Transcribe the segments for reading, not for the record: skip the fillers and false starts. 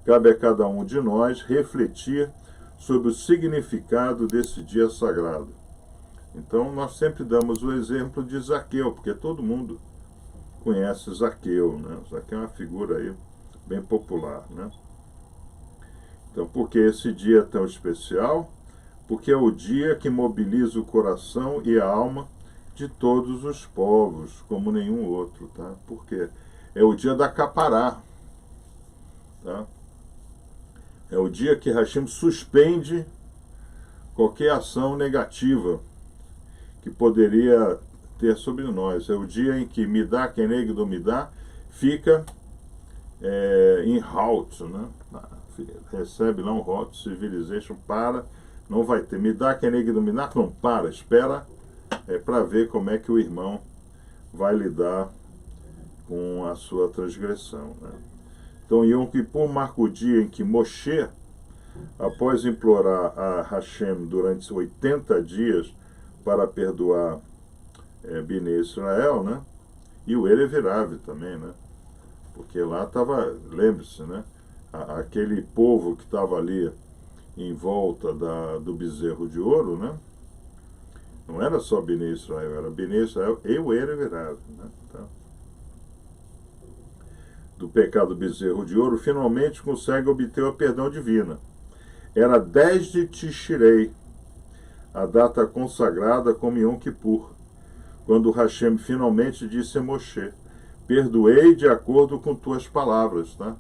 cabe a cada um de nós refletir sobre o significado desse dia sagrado. Então, nós sempre damos o exemplo de Zaqueu, porque todo mundo conhece Zaqueu, né? Zaqueu é uma figura aí bem popular, né? Então, por que esse dia é tão especial? Porque é o dia que mobiliza o coração e a alma de todos os povos, como nenhum outro, tá? Porque é o dia da capará, tá? É o dia que Hashem suspende qualquer ação negativa que poderia ter sobre nós. É o dia em que Midá, Kenegdo Midá, fica em halt, né? Recebe lá um halt, civilization, para, não vai ter. Midá, Kenegdo Midá, não para, espera para ver como é que o irmão vai lidar com a sua transgressão, né? Então, Yom Kippur marca o dia em que Moshe, após implorar a Hashem durante 80 dias para perdoar Bnei Israel, né? E o Erevirav também, né? Porque lá estava, lembre-se, né? Aquele povo que estava ali em volta do bezerro de ouro, né? Não era só Bnei Israel, era Bnei Israel e o Erevirav, né? Tá? Do pecado do bezerro de ouro, finalmente consegue obter o perdão divino. Era 10 de Tishrei, a data consagrada como Yom Kippur, quando Hashem finalmente disse a Moshe: perdoei de acordo com tuas palavras, tá?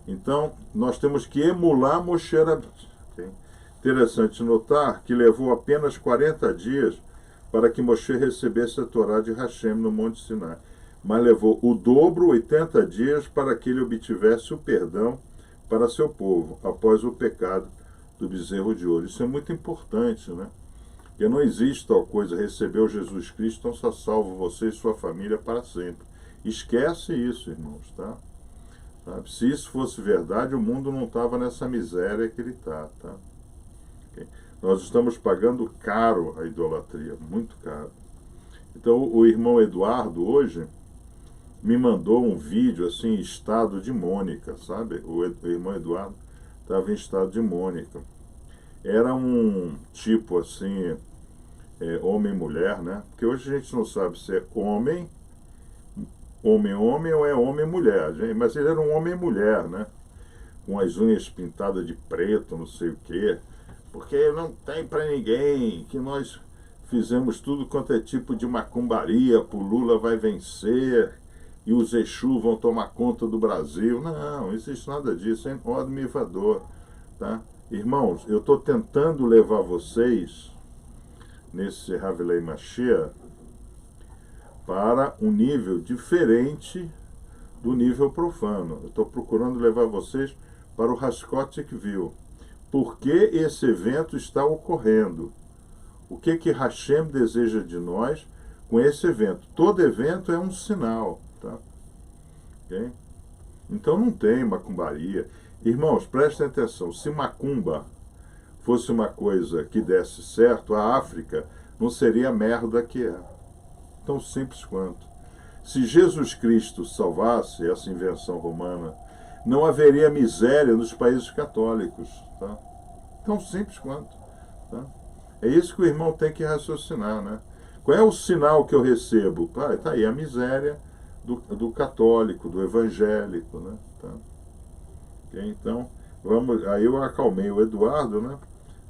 Então, nós temos que emular Moshe Rabbeinu. Okay? Interessante notar que levou apenas 40 dias para que Moshe recebesse a Torá de Hashem no Monte Sinai, mas levou o dobro, 80 dias, para que ele obtivesse o perdão para seu povo, após o pecado do bezerro de ouro. Isso é muito importante, né? Porque não existe tal coisa, recebeu Jesus Cristo, então só salvo você e sua família para sempre. Esquece isso, irmãos, tá? Se isso fosse verdade, o mundo não estava nessa miséria que ele está, tá? Okay? Nós estamos pagando caro a idolatria, muito caro. Então, o irmão Eduardo, hoje, me mandou um vídeo, assim, em estado de Mônica, sabe? O irmão Eduardo estava em estado de Mônica. Era um tipo, assim, homem e mulher, né? Porque hoje a gente não sabe se é homem ou é homem e mulher, gente. Mas ele era um homem e mulher, né? Com as unhas pintadas de preto, não sei o quê. Porque não tem para ninguém, que nós fizemos tudo quanto é tipo de macumbaria, o Lula vai vencer e os Exu vão tomar conta do Brasil. Não existe nada disso, é odmivador, tá? Irmãos, eu estou tentando levar vocês nesse Havilei Mashiach para um nível diferente do nível profano. Eu estou procurando levar vocês para o Haskot Ikvil. Por que esse evento está ocorrendo? O que Hashem deseja de nós com esse evento? Todo evento é um sinal, tá? Okay? Então não tem macumbaria. Irmãos, prestem atenção, se macumba fosse uma coisa que desse certo, a África não seria a merda que é. Tão simples quanto. Se Jesus Cristo salvasse essa invenção romana, não haveria miséria nos países católicos, tá? Tão simples quanto, tá? É isso que o irmão tem que raciocinar, né? Qual é o sinal que eu recebo? Tá aí a miséria do católico, do evangélico, né? Tá? Okay? Então, aí eu acalmei o Eduardo, né?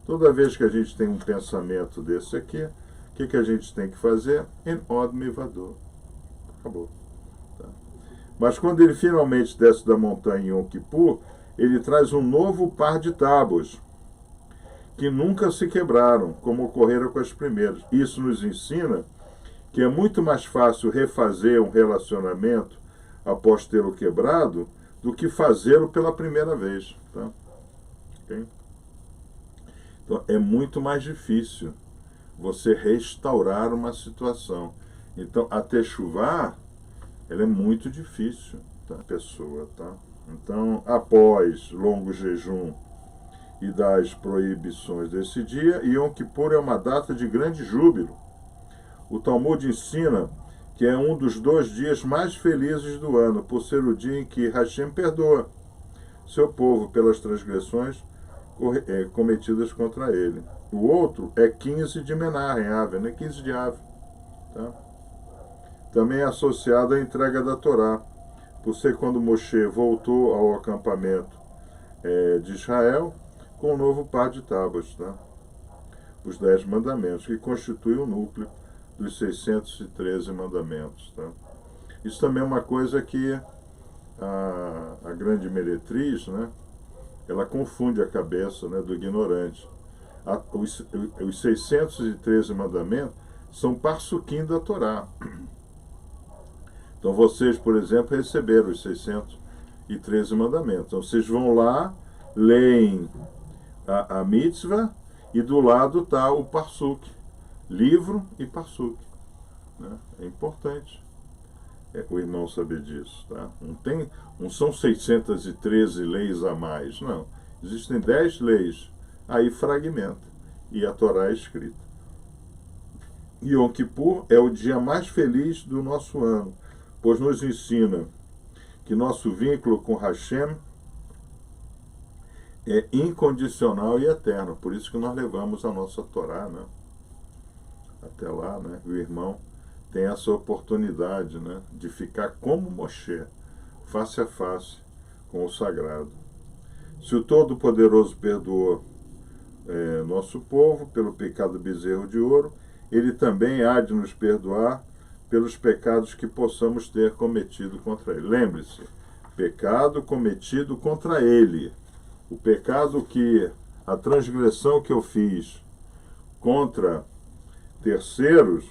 Toda vez que a gente tem um pensamento desse aqui, o que a gente tem que fazer? En od mivador. Acabou. Tá? Mas quando ele finalmente desce da montanha em Yom Kippur, ele traz um novo par de tábuas, que nunca se quebraram, como ocorreram com as primeiras. Isso nos ensina que é muito mais fácil refazer um relacionamento após tê-lo quebrado do que fazê-lo pela primeira vez. Tá? Okay? Então, é muito mais difícil você restaurar uma situação. Então, a techuvá, ela é muito difícil, tá, pessoa, tá? Então, após longo jejum e das proibições desse dia, Yom Kippur é uma data de grande júbilo. O Talmud ensina que é um dos 2 dias mais felizes do ano, por ser o dia em que Hashem perdoa seu povo pelas transgressões cometidas contra ele. O outro é 15 de Menarem, ave, né? 15 de ave. Tá? Também é associado à entrega da Torá, por ser quando Moshe voltou ao acampamento de Israel com o novo par de tábuas, tá? Os 10 mandamentos, que constituem o núcleo dos 613 mandamentos. Tá? Isso também é uma coisa que a grande meretriz, né, ela confunde a cabeça, né, do ignorante. Os 613 mandamentos são parsuquim da Torá. Então vocês, por exemplo, receberam os 613 mandamentos. Então vocês vão lá, leem a mitzvah e do lado está o parsuk, livro e parsuk. Né? É importante o irmão saber disso. Tá? Não são 613 leis a mais, não. Existem 10 leis, aí fragmenta, e a Torá é escrita. Yom Kippur é o dia mais feliz do nosso ano, pois nos ensina que nosso vínculo com Hashem é incondicional e eterno. Por isso que nós levamos a nossa Torá, né? Até lá, né? O irmão tem essa oportunidade, né, de ficar como Moshe, face a face com o sagrado. Se o Todo-Poderoso perdoou nosso povo pelo pecado do bezerro de ouro, ele também há de nos perdoar pelos pecados que possamos ter cometido contra ele. Lembre-se, pecado cometido contra ele. O pecado a transgressão que eu fiz contra terceiros,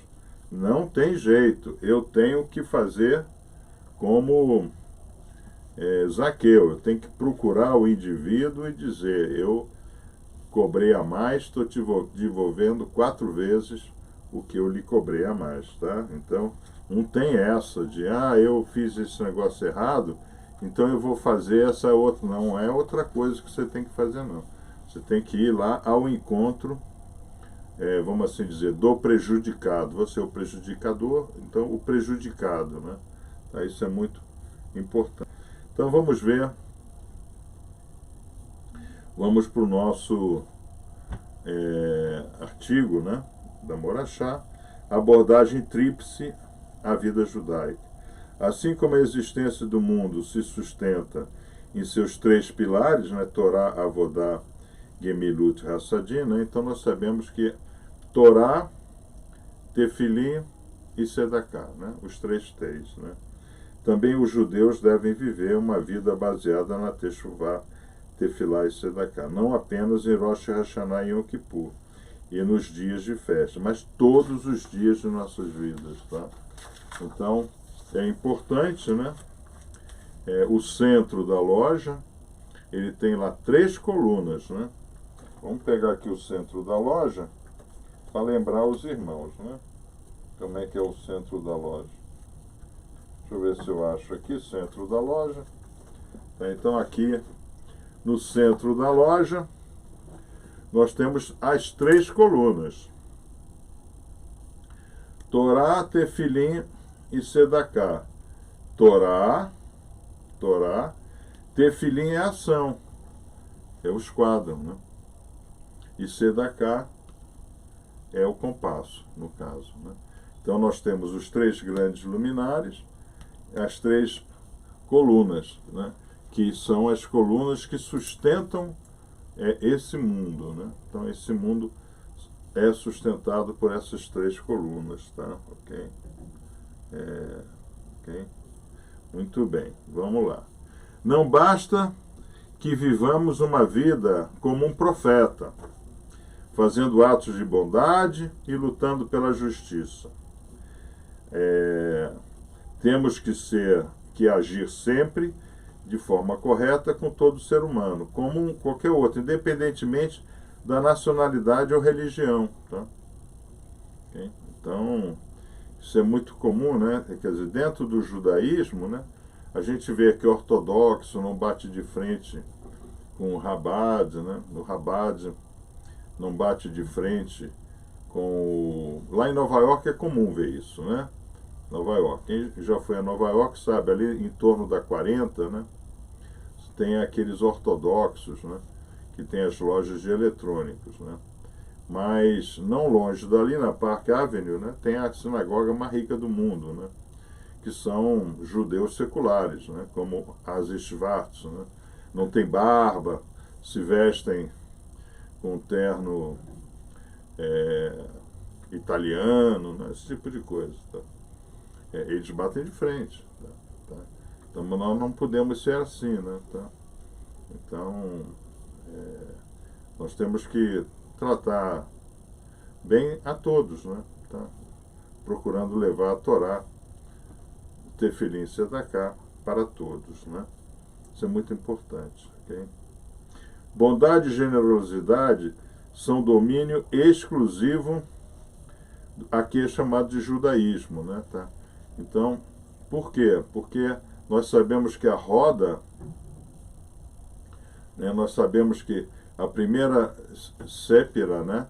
não tem jeito. Eu tenho que fazer como Zaqueu. Eu tenho que procurar o indivíduo e dizer: eu cobrei a mais, estou te devolvendo 4 vezes o que eu lhe cobrei a mais. Tá? Então, não tem essa de, eu fiz esse negócio errado, então eu vou fazer essa outra. Não é outra coisa que você tem que fazer, não. Você tem que ir lá ao encontro, vamos assim dizer, do prejudicado. Você é o prejudicador, então o prejudicado, né? Tá, isso é muito importante. Então vamos ver, vamos para o nosso artigo, né, da Morachá, abordagem tríplice à vida judaica. Assim como a existência do mundo se sustenta em seus 3 pilares, né, Torá, Avodá, Gemilut, Hassadim, né, então nós sabemos que Torá, Tefilim e Sedaká, né, os 3 T's, né. Também os judeus devem viver uma vida baseada na Teshuvá, Tefilá e Sedaká, não apenas em Rosh Hashanah e Yom Kippur, e nos dias de festa, mas todos os dias de nossas vidas. Tá? Então, é importante, né? O centro da loja, ele tem lá 3 colunas, né? Vamos pegar aqui o centro da loja para lembrar os irmãos, né? Como é que é o centro da loja? Deixa eu ver se eu acho aqui, centro da loja. Então aqui no centro da loja nós temos as 3 colunas: Torá, Tefilim e Sedaká. Torá, Tefilim é ação, é o esquadrão, né? E Sedaká é o compasso, no caso, né? Então nós temos os 3 grandes luminares, as 3 colunas, né, que são as colunas que sustentam esse mundo, né? Então esse mundo é sustentado por essas 3 colunas, tá? Ok? Ok? Muito bem, vamos lá. Não basta que vivamos uma vida como um profeta, fazendo atos de bondade e lutando pela justiça. Temos que agir sempre de forma correta com todo ser humano, como qualquer outro, independentemente da nacionalidade ou religião. Tá? Okay? Então, isso é muito comum, né? Quer dizer, dentro do judaísmo, né, a gente vê que o ortodoxo não bate de frente com o Rabad, né? O Rabad não bate de frente com Lá em Nova York é comum ver isso, né? Nova York. Quem já foi a Nova York sabe, ali em torno da 40, né? tem aqueles ortodoxos, né, que tem as lojas de eletrônicos, né? Mas não longe dali, na Park Avenue, né, tem a sinagoga mais rica do mundo, né, que são judeus seculares, né, como as Schwartz, né, não tem barba, se vestem com terno italiano, né, esse tipo de coisa. Tá? Eles batem de frente. Tá? Então nós não podemos ser assim. Né, tá? Então nós temos que tratar bem a todos, né, tá? Procurando levar a Torá, Tefilim Sedaká, para todos. Né? Isso é muito importante. Okay? Bondade e generosidade são domínio exclusivo, aqui é chamado de judaísmo. Né, tá? Então, por quê? Porque nós sabemos que a roda, né, nós sabemos que a primeira sépira, né,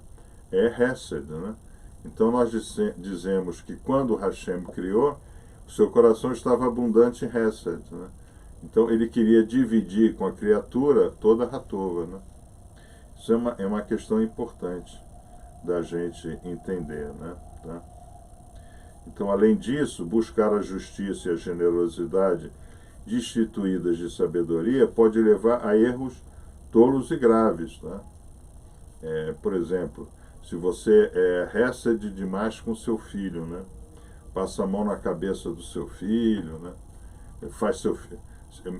é Hesed. Né? Então nós dizemos que quando Hashem criou, o seu coração estava abundante em Hesed. Né? Então ele queria dividir com a criatura toda a Hatova. Né? Isso é uma questão importante da gente entender. Né? Tá? Então, além disso, buscar a justiça e a generosidade destituídas de sabedoria pode levar a erros tolos e graves. Tá? Por exemplo, se você recebe demais com seu filho, né? Passa a mão na cabeça do seu filho, né?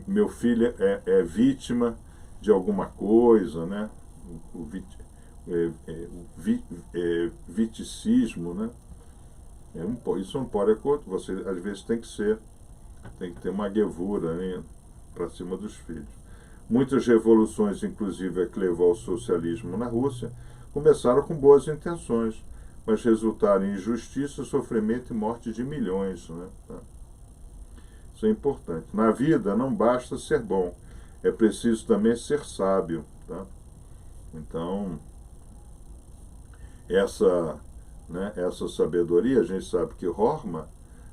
Meu filho é vítima de alguma coisa, né? O viticismo, né? Isso não pode acontecer. Você às vezes tem que ter uma guevura, né, para cima dos filhos. Muitas revoluções, inclusive a que levou ao socialismo na Rússia, começaram com boas intenções, mas resultaram em injustiça, sofrimento e morte de milhões. Né? Isso é importante. Na vida não basta ser bom, é preciso também ser sábio. Tá? Então, essa sabedoria, a gente sabe que Horma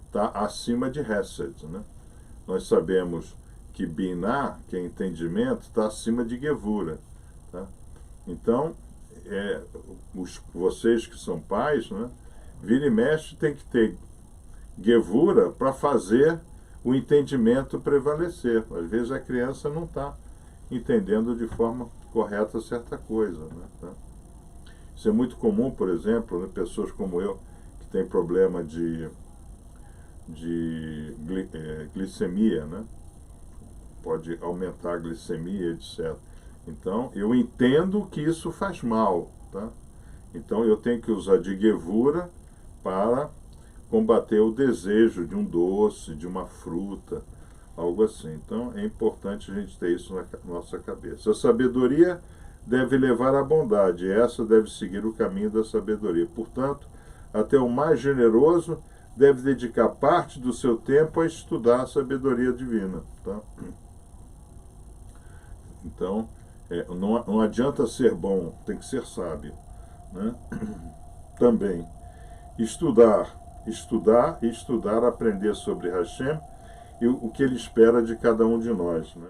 está acima de Hesed. Né? Nós sabemos que Binah, que é entendimento, está acima de Gevura. Tá? Então, vocês que são pais, né, vira e mexe, tem que ter Gevura para fazer o entendimento prevalecer. Às vezes a criança não está entendendo de forma correta certa coisa. Né, tá? Isso é muito comum, por exemplo, né, pessoas como eu, que têm problema de glicemia, né? Pode aumentar a glicemia, etc. Então, eu entendo que isso faz mal. Tá? Então, eu tenho que usar de Gevura para combater o desejo de um doce, de uma fruta, algo assim. Então, é importante a gente ter isso na nossa cabeça. A sabedoria deve levar à bondade, e essa deve seguir o caminho da sabedoria. Portanto, até o mais generoso deve dedicar parte do seu tempo a estudar a sabedoria divina. Tá? Então, não adianta ser bom, tem que ser sábio. Né? Também, estudar, aprender sobre Hashem e o que ele espera de cada um de nós. Né?